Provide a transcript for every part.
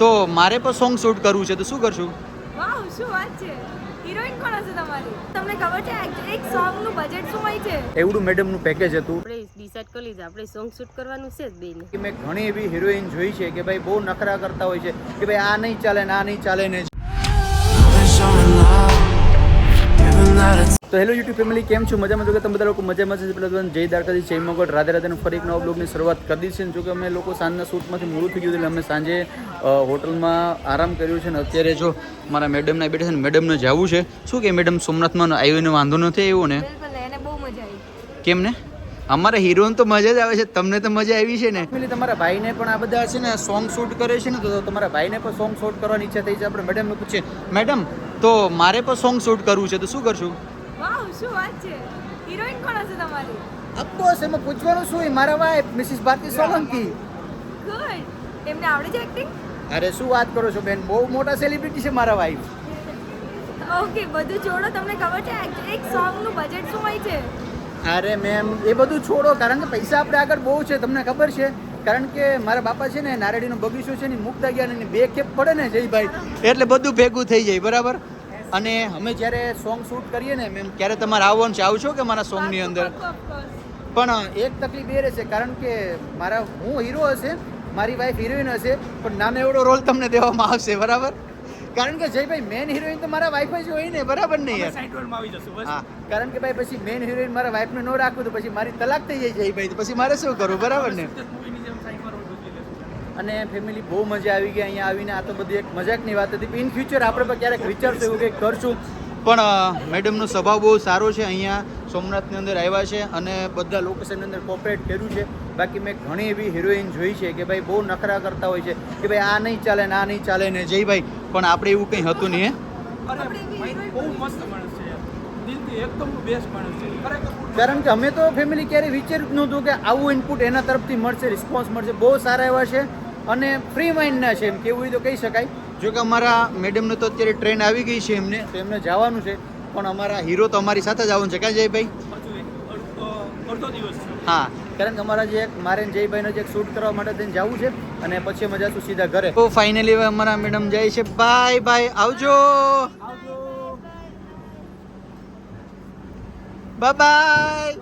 તો મારે પણ સોંગ શૂટ કરવું છે તો શું કરશું? વાવ, શું વાત છે. હિરોઈન કોણ હશે તમારી? તમને ખબર છે એક સોંગ નું બજેટ શું હોય છે? એવડું મેડમનું પેકેજ હતું. આપણે ડિસાઈડ કરી લીધું આપણે સોંગ શૂટ કરવાનું છે જ બેને. કે મેં ઘણી એવી હિરોઈન જોઈ છે કે ભાઈ બહુ નખરા કરતા હોય છે કે ભાઈ આ નહીં ચાલે ને આ નહીં ચાલે ને. તો હેલો યુટ્યુબ ફેમિલી, કેમ છો? મજામાં છો કે તમે બધા લોકો મજામાં છે? પેલા જય દ્વારકાથી જય મંગળ રાધે રાધેનું ફરી એક નવા બ્લોગની શરૂઆત કરી દીધી છે. જો કે અમે લોકો સાંજના શૂટમાંથી મોડું થઈ ગયું એટલે અમે સાંજે હોટલમાં આરામ કર્યું છે ને અત્યારે જો મારા મેડમના બેઠા છે ને મેડમને જવું છે. શું કે મેડમ સોમનાથમાં આવીને વાંધો નથી આવ્યો ને? બિલકુલ, એને બહુ મજા આવી. કેમ ને? અમારા હિરોઈન તો મજા જ આવે છે, તમને તો મજા આવી છે ને? તમારા ભાઈને પણ આ બધા છે ને સોંગ શૂટ કરે છે ને, તો તમારા ભાઈને પણ સોંગ શૂટ કરવાની ઈચ્છા થઈ છે. આપણે મેડમને પૂછીએ, મેડમ તો મારે પણ સોંગ શૂટ કરવું છે તો શું કરશું? વાવ, શું વાત છે. હિરોઈન કોણ હશે તમારી? અફકોર્સ એમાં પૂછવાનું શું, મારા wife Mrs Bharati Solanki. Good. એમને આવડે છે એક્ટિંગ? અરે શું વાત કરો છો બેન, બહુ મોટા સેલિબ્રિટી છે મારા વાઈફ. ઓકે, બધું છોડો. તમને ખબર છે એક સોંગ નું બજેટ શું હોય છે? અરે મેમ એ બધું છોડો, કારણ કે પૈસા આપણે આગળ બહુ છે, તમને ખબર છે. કારણ કે મારા બાપા છે ને નારેડીનો બગીચો છે ને મુકતા ગયા ને 2 ખેપ પડે ને જયભાઈ, એટલે બધું ભેગું થઈ જાય, બરાબર. અને અમે જ્યારે સોંગ શૂટ કરીએ ને મેમ, ત્યારે તમારે આવવાનું છે, આવશો કે મારા સોંગની અંદર? પણ એક તકલીફ એ રહેશે, કારણ કે હું હીરો હશે, મારી વાઈફ હિરોઈન હશે, પણ નાનો એવડો રોલ તમને દેવામાં આવશે, બરાબર. કારણ કે જયભાઈ મેન હિરોઈન તો મારા વાઈફ જ હોય ને, બરાબર ને યાર? સાઈડ રોલમાં આવી જશું. હા, કારણ કે ભાઈ પછી મેન હિરોઈન મારા વાઈફને ન રાખું તો પછી મારી તલાક થઈ જાય જયભાઈ, તો પછી મારે શું કરવું, બરાબર ને? અને ફેમિલી બહુ મજા આવી ગઈ અહીંયા આવીને. આ તો બધી એક મજાકની વાત હતી. ઇન ફ્યુચર આપણે પણ ક્યારેક વિચારશું એવું કંઈક કરશું. પણ મેડમનો સ્વભાવ બહુ સારો છે. અહીંયા સોમનાથની અંદર આવ્યા છે અને બધા લોકેશનની અંદર કોઓપરેટ કર્યું છે. બાકી મેં ઘણી એવી હિરોઈન જોઈ છે કે ભાઈ બહુ નખરા કરતા હોય છે કે ભાઈ આ નહીં ચાલે ને આ નહીં ચાલે ને જયભાઈ, પણ આપણે એવું કંઈ હતું નહીં. બહુ મસ્ત માણસ છે, દિલથી એકદમ બેસ્ટ માણસ છે ખરેખર. કારણ કે અમે તો ફેમિલી ક્યારેય વિચાર્યું જ નહોતું કે આવું ઇનપુટ એના તરફથી મળશે, રિસ્પોન્સ મળશે. બહુ સારા એવા છે અને ફ્રી માઇન્ડના છે, એમ કેવું હોય તો કહી શકાય. જો કે અમારા મેડમને તો અત્યારે ટ્રેન આવી ગઈ છે એમને, તો એમને જવાનું છે, પણ અમારા હીરો તો અમારી સાથે જ આવવાનું છે. ક્યાં જયભાઈ? અડધો દિવસ છે. હા, કારણ કે અમારા જે મારે જયભાઈનો જે શૂટ કરવા માટે થઈને જવું છે અને પછી અમે જઈશું સીધા ઘરે. તો ફાઇનલી હવે અમારા મેડમ જાય છે. બાય બાય, આવજો. Bye bye.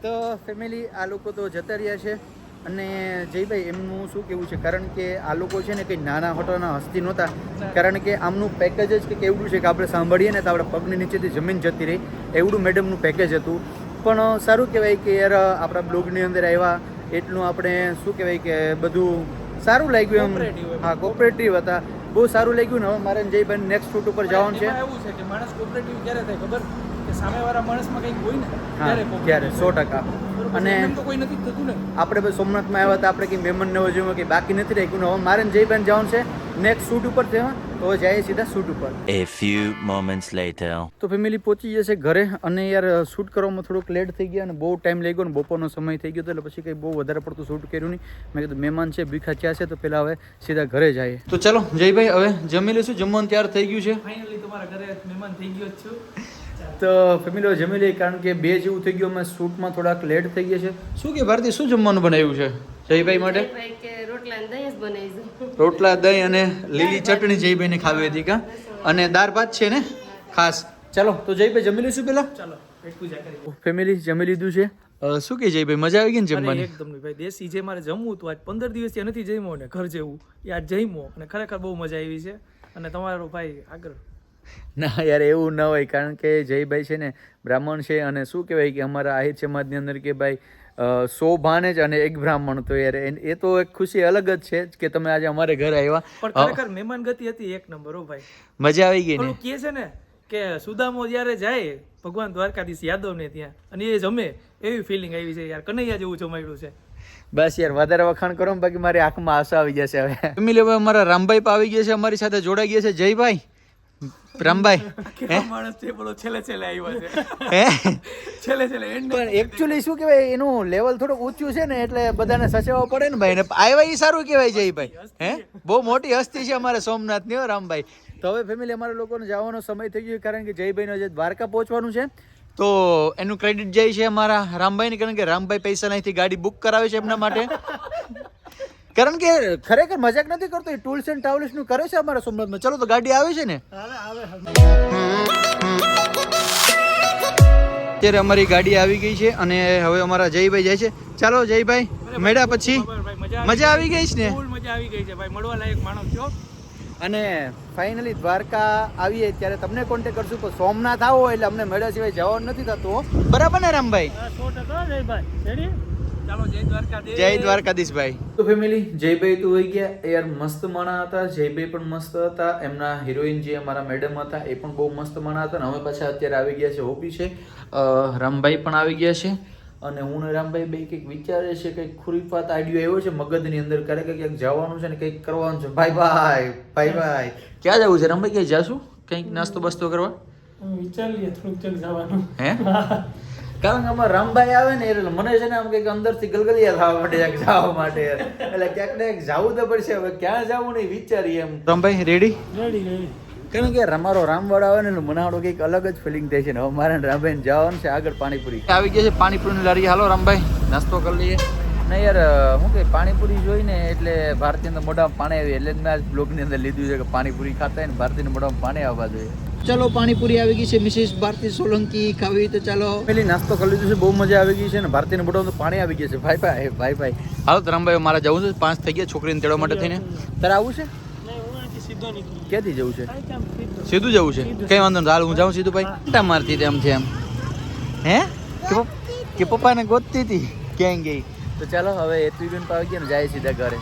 તો ફેમિલી આ લોકો તો જતા રહ્યા છે. અને જયભાઈ એમનું શું કેવું છે, કારણ કે આ લોકો છે ને કંઈ નાના હોટલના હસ્તી નહોતા, કારણ કે આમનું પેકેજ જ કંઈક એવડું છે કે આપણે સાંભળીએ ને તો આપણે પગની નીચેથી જમીન જતી રહી, એવડું મેડમનું પેકેજ હતું. પણ સારું કહેવાય કે યાર આપણા બ્લોગની અંદર આવ્યા એટલું આપણે શું કહેવાય કે બધું સારું લાગ્યું એમ. હા, કોઓપરેટિવ હતા, બહુ સારું લાગ્યું ને. હવે મારે જયભાઈ નેક્સ્ટ શૂટ ઉપર જવાનું છે. એવું છે કે માણસ કોઓપરેટિવ ક્યારે થાય ખબર? કે સામેવાળા માણસમાં કંઈક હોય ને હા, ત્યારે 100%. અને તો કોઈ નથી થતું ને. આપણે બસ સોમનાથમાં આવ્યા હતા, આપણે કંઈ મહેમાન ન હોય કે બાકી નથી રાખ્યું ને. હવે મારે જયભાઈ જવાનું છે નેક્સ્ટ શૂટ ઉપર થવા, તો હવે જઈએ સીધા શૂટ ઉપર. A few moments later. તો ફેમિલી પહોંચી જશે ઘરે. અને યાર શૂટ કરવામાં થોડુંક લેટ થઈ ગયા અને બહુ ટાઈમ લાગ્યો ને બપોરનો સમય થઈ ગયો હતો, એટલે પછી કંઈ બહુ વધારે પડતું શૂટ કર્યું નહીં. મેં કીધું મહેમાન છે, ભીખા ચા છે, તો પહેલાં હવે સીધા ઘરે જઈએ. તો ચલો જયભાઈ હવે જમી લઈશું. જમવાનું તૈયાર થઈ ગયું છે. ફાઇનલી તમારા ઘરે મહેમાન થઈ ગયો જ છું. તો ફેમિલી જમી લઈએ, કારણ કે 2 જેવું થઈ ગયું. અમે શૂટમાં થોડાક લેટ થઈ ગયા છે. શું કે ભારતી, શું જમવાનું બનાવ્યું છે જયભાઈ માટે? ભાઈ કે રોટલા ને દહીં જ બનાવીશું. રોટલા, દહીં અને લીલી ચટણી જયભાઈને ખાવી હતી કા, અને દાળ ભાત છે ને ખાસ. ચાલો તો જયભાઈ જમી લઈશું પેલા. ચાલો પેટ પૂજા કરી. ફેમિલી જમી લીધું છે. શું કે જયભાઈ મજા આવી ગઈ ને જમવાની? એકદમ નહીં ભાઈ, દેશી જે મારે જમવું હતું આજ 15 દિવસથી નથી જમ્યો ને ઘર જેવું એ આજ જમ્યો અને ખરેખર બહુ મજા આવી છે. અને તમારો ભાઈ આગળ ના યાર એવું ન હોય, કારણ કે જયભાઈ છે ને બ્રાહ્મણ છે અને શું કહેવાય કે અમારા આહિર સમાજની અંદર કે ભાઈ 100 ભાણેજ અને 1 બ્રાહ્મણ. તો યાર એ તો એક ખુશી અલગ જ છે કે તમે આજે અમારે ઘરે આવ્યા. પણ ખરેખર મહેમાન ગતિ હતી એક નંબર. હો ભાઈ, મજા આવી ગઈ ને? ઓલું કહે છે ને કે સુદામો જ્યારે જાય ભગવાન દ્વારકાધીશ યાદવને ત્યાં અને એ જમે, એવી ફિલિંગ આવી છે યાર. કનૈયા જેવું જમાડ્યું છે. બસ યાર વધારે વખાણ કરો, બાકી મારી આંખમાં આંસુ આવી જશે હવે. ફેમિલી હવે અમારા રામભાઈ આવી ગયા છે, અમારી સાથે જોડાઈ ગયા છે. જયભાઈ, રામભાઈ કેવા માણસ છે બોલો, છેલ્લે આવ્યા છે. હે છેલ્લે end પણ એકચ્યુઅલી શું કહેવાય, એનું લેવલ થોડુંક ઊંચું છે ને, એટલે બધાને સચાવવા પડે ને ભાઈ. ને આવ્યા એ સારું કહેવાય જયભાઈ. હે, બહુ મોટી હસ્તી છે અમારે સોમનાથની હો રામભાઈ. તો હવે ફેમિલી અમારા લોકોને જવાનો સમય થઈ ગયો, કારણ કે જયભાઈને આજે દ્વારકા પહોંચવાનું છે. તો એનું ક્રેડિટ જાય છે અમારા રામભાઈને, કારણ કે રામભાઈ પૈસા અહીંથી ગાડી બુક કરાવે છે એમના માટે. કારણ કે ખરેખર મજાક નથી કરતો, એ ટૂલ્સ એન્ડ ટ્રાવેલ્સ નું કરે છે અમારા સોમનાથમાં. ચલો તો ગાડી આવે છે ને, અત્યારે અમારી ગાડી આવી ગઈ છે અને હવે અમારા જયભાઈ જાય છે. ચાલો જયભાઈ, મેળા પછી મજા આવી ગઈ છે ને? ફૂલ મજા આવી ગઈ છે ભાઈ, મળવા લાયક માણસ છો. અને ફાઇનલી દ્વારકા આવીએ ત્યારે તમને કોન્ટેક્ટ કરશું. પણ સોમનાથ આવો એટલે અમને મેળા સિવાય જવાનું નથી થતું. બરાબર ને રામભાઈ? ચાલો જય દ્વારકાધીશ. જય દ્વારકાધીશભાઈ. તો ફેમિલી, જયભાઈ તો હોઈ ગયા યાર, મસ્ત માણા હતા. જયભાઈ પણ મસ્ત હતા. એમના હિરોઈન જે અમારા મેડમ હતા એ પણ બહુ મસ્ત માણા હતા. અને અમે પાછા અત્યારે આવી ગયા છે ઓપી છે. રામભાઈ પણ આવી ગયા છે અને હું ને રામભાઈ બે કંઈક વિચારે છે, કંઈક ખુરીફાત આઈડિયો આવ્યો છે મગજની અંદર, ક્યાંક જવાનું છે ને કંઈક કરવાનું છે. ભાઈ ક્યાં જવું છે રામભાઈ? ક્યાંય જાશું કંઈક નાસ્તો બસ્તો કરવા? વિચારીએ થોડુંક ચાલ જવાનું. હે? કારણ કે અમારા રામભાઈ આવે ને એટલે મને છે ને આમ કંઈક અંદરથી ગલગલિયા થવા માટે જવા માટે એટલે ક્યાંક ને ક્યાંક જવું તો પડશે. હવે ક્યાં જવું નહીં વિચારીએ એમ. રામભાઈ રેડી? કારણ કે અમારો રામવાડ આવે ને એટલે મને આવડો કંઈક અલગ જ ફિલિંગ થાય છે ને. હવે મારે રામભાઈને જવાનું છે આગળ પાણીપુરી. આવી ગયા છે પાણીપુરીની લારી. હાલો રામભાઈ, નાસ્તો કરી લઈએ. ને યાર શું કે પાણીપુરી જોઈને એટલે ભારતીય અંદર મોઢામાં પાણી આવી એટલે જ મેં આજ બ્લોગની અંદર લીધું છે કે પાણીપુરી ખાતા હોય ને ભારતીય મોઢામાં પાણી આવવા જોઈએ. ચલો પાણીપુરી આવી ગઈ છે. મિસિસ ભારતી સોલંકી ખાવી તો ચાલો. પેલી નાસ્તો કરી લીધું છે, બહુ મજા આવી ગઈ છે ને ભારતીય મોઢામાં તો પાણી આવી ગયા છે. ભાઈ હાલો તો રામભાઈ મારે જવું છે, 5 થઈ ગયા છોકરીને તેડવા માટે થઈને. તારે આવું છે? ક્યાંથી જવું છે? સીધું જવું છે? કઈ વાંધો નહીં, હાલ હું જાઉં સીધું. ભાઈ ટા મારતી તેમ છે એમ હે કે પપ્પાને ગોતતી હતી ક્યાં ગઈ? તો ચાલો હવે એટલી બેન પાવી ગયા ને જાય સીધા ઘરે.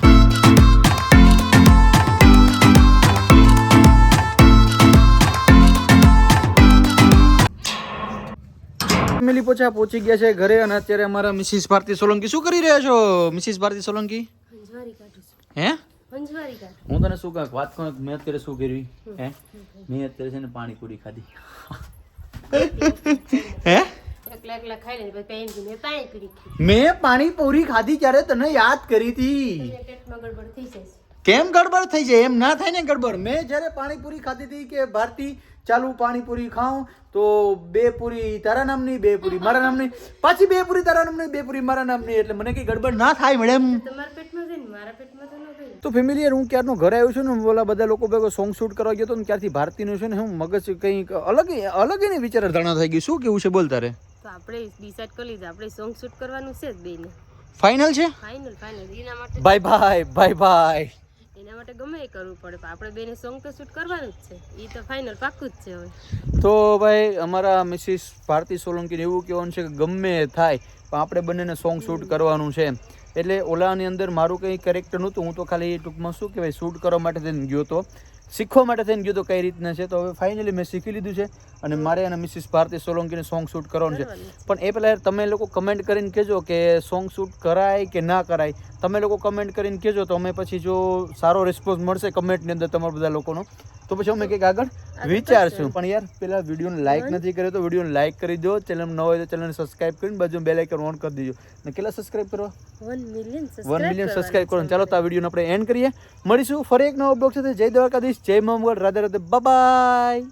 ફેમિલી પહોંચી ગયા છે ઘરે અને અત્યારે અમારા મિસિસ ભારતી સોલંકી શું કરી રહ્યા છો? મિસિસ ભારતી સોલંકી હે? હું તને શું કહું વાત કહું, મેં અત્યારે શું કર્યું હે? મેં અત્યારે છે ને પાણીપુરી ખાધી. હે? મેં પાણીપુરી ખાધી ત્યારે તને યાદ કરી હતી. કેમ ગડબડ થઈ જાય? એમ ના થાય ને ગડબડ. મેં જ્યારે પાણીપુરી ખાધી હતી કે ભારતી ચાલુ પાણીપુરી ખાઉં તો 2 પૂરી તારા નામની, 2 પૂરી મારા નામની, પાછી 2 પૂરી તારા નામની, 2 પૂરી મારા નામની. એટલે મને કઈ ગડબડ ના થાય મેડમ. તો ફેમિલી યાર, હું ક્યારનો ઘરે આવ્યો છું ને, બોલા બધા લોકો ભેગો સોંગ શૂટ કરવા ગયો હતો ને ત્યારથી ભારતીનું છે ને હું મગજ કંઈક અલગ એની વિચારધારણા થઈ ગઈ. શું કેવું છે બોલ તારે? તો આપણે ડિસાઈડ કરી લીધું આપણે સોંગ શૂટ કરવાનું છે જ બેને. ફાઇનલ છે? ફાઇનલ એના માટે ભાઈ એના માટે ગમે એ કરવું પડે પણ આપણે બેને સોંગ તો શૂટ કરવાનું જ છે. એ તો ફાઇનલ પાક્કું જ છે. હવે તો ભાઈ અમારા મિસિસ ભારતી સોલંકીને એવું કહેવાનું છે કે ગમે થાય પણ આપણે બંનેને સોંગ શૂટ કરવાનું છે. એટલે ઓલાની અંદર મારું કંઈ કેરેક્ટર નહોતું, હું તો ખાલી ટૂંકમાં શું કહેવાય શૂટ કરવા માટે થઈને ગયો હતો, શીખવા માટે થઈને ગયો તો કઈ રીતના છે. તો હવે ફાઇનલી મેં શીખી લીધું છે અને મારે અને મિસિસ ભારતી સોલંકીને સોંગ શૂટ કરવાનું છે. પણ એ પહેલાં તમે લોકો કમેન્ટ કરીને કહેજો કે સોંગ શૂટ કરાય કે ના કરાય. તમે લોકો કમેન્ટ કરીને કહેજો તો અમે પછી જો સારો રિસ્પોન્સ મળશે કમેન્ટની અંદર તમારા બધા લોકોનો તો પછી અમે કંઈક આગળ વિચારશું. પણ યાર પેલા વિડીયોને લાઇક નથી કર્યો તો વિડીયોને લાઇક કરી દો. ચેનલ ન હોય તો ચેનલને સબસ્ક્રાઇબ કરીને બાજુ બેલ આઇકન ઓન કરી દેજો. ને કેટલા સબસ્ક્રાઇબ કરવા? 1 મિલિયન 1 મિલિયન સબસ્ક્રાઇબ કરો. ચાલો તો આ વિડીયોને આપણે એન્ડ કરીએ. મળીશું ફરી એક નવો બ્લોગ સાથે. જય દ્વારકાધીશ, જય મહામગઢ, રાધે રાધે, બાય.